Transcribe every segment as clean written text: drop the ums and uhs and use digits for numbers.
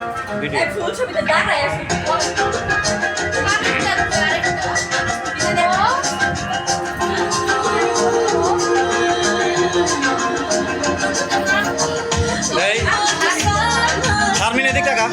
video full ছবিতে দাঁড়ায় আছে এই শারমিন এদিক টাকা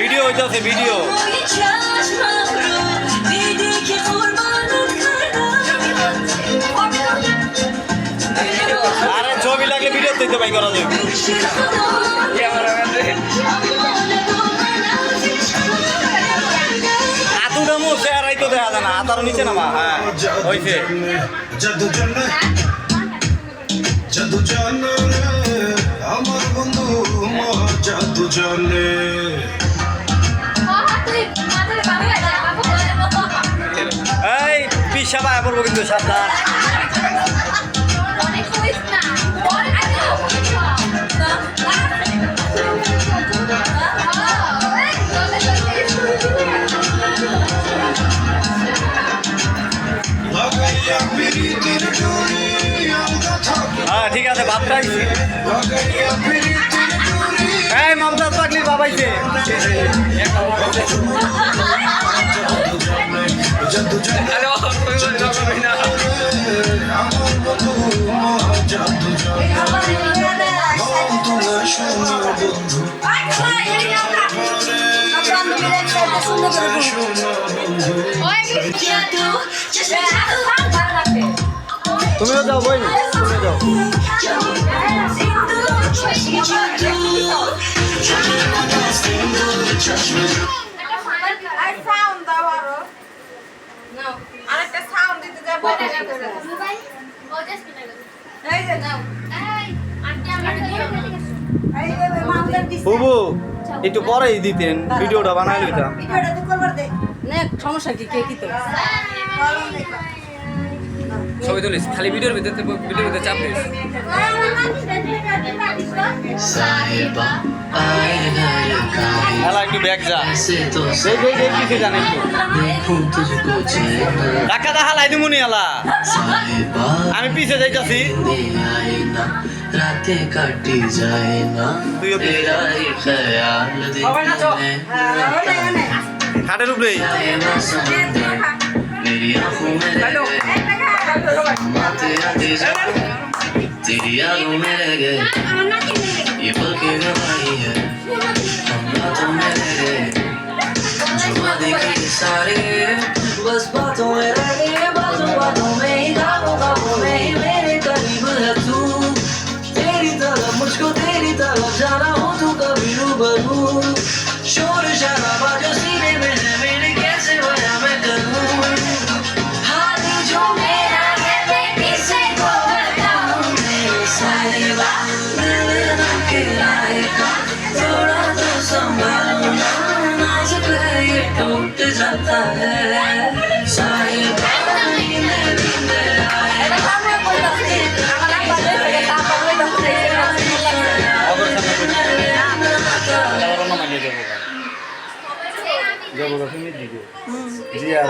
ভিডিও হইতেছে ভিডিও আরে ছবি লাগলে ভিডিও তো ভাই করা যাবে আতুটা মুখ চেহারাই তো দেখা যায় না আতার নিচে নামা হ্যাঁ হয়েছে জাদু জানে আমার বন্ধু জাদু জানে এই পিসা ভাই পড়বো কিন্তু সাবধান হ্যাঁ ঠিক আছে বাপটা আইছে এই মমতাজ পাগলির বাবাইছে তুমিও যাও বই তুমিও যাও বুবু একটু পরেই দিতেন ভিডিওটা বানাই দিতাম সমস্যা কি কে কি তো ছবি তুলিস খালি ভিডিওর ভিতরে চাপ দিস হেলা একটু ব্যাগ যা কিছু জানে টাকা দা হালাই দিমুনি হেলা আমি পিছে যাইতাছি রাতে কাটি যায় না তেরা হি খেয়াল দিল মে খাটের উপরে मेरी आँखों में रह गए तेरा तेजा तेरी यादों में रह गए ये पल की गवाही है हम बातों में रह गए जो वादे किए सारे बस बातों में रह गए बातों बातों में ही ख्वाबों में ही मेरे करीब है तू तेरी तरफ मुझको तेरी तरफ जाना हो तू कभी रूबरू शोर शराबा जो सीने में है मेरे कैसे बया मैं करूँ थोड़ा तो संभालो ना नाजुक है ये टूट जाता है साहिबा नींद आए জি আর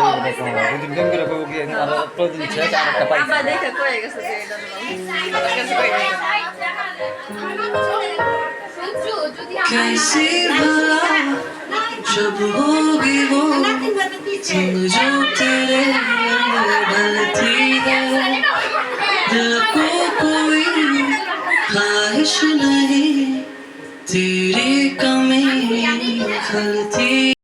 দুদিন করে কইব কি আর প্রতিদিন শেষ আর একটা পাই আমরা দেখে কয়ে গেছে যে कैसी भला जब होगी वो संग जो तेरे ढलती है दिल को कोई ख्वाहिश नहीं तेरी कमी खलती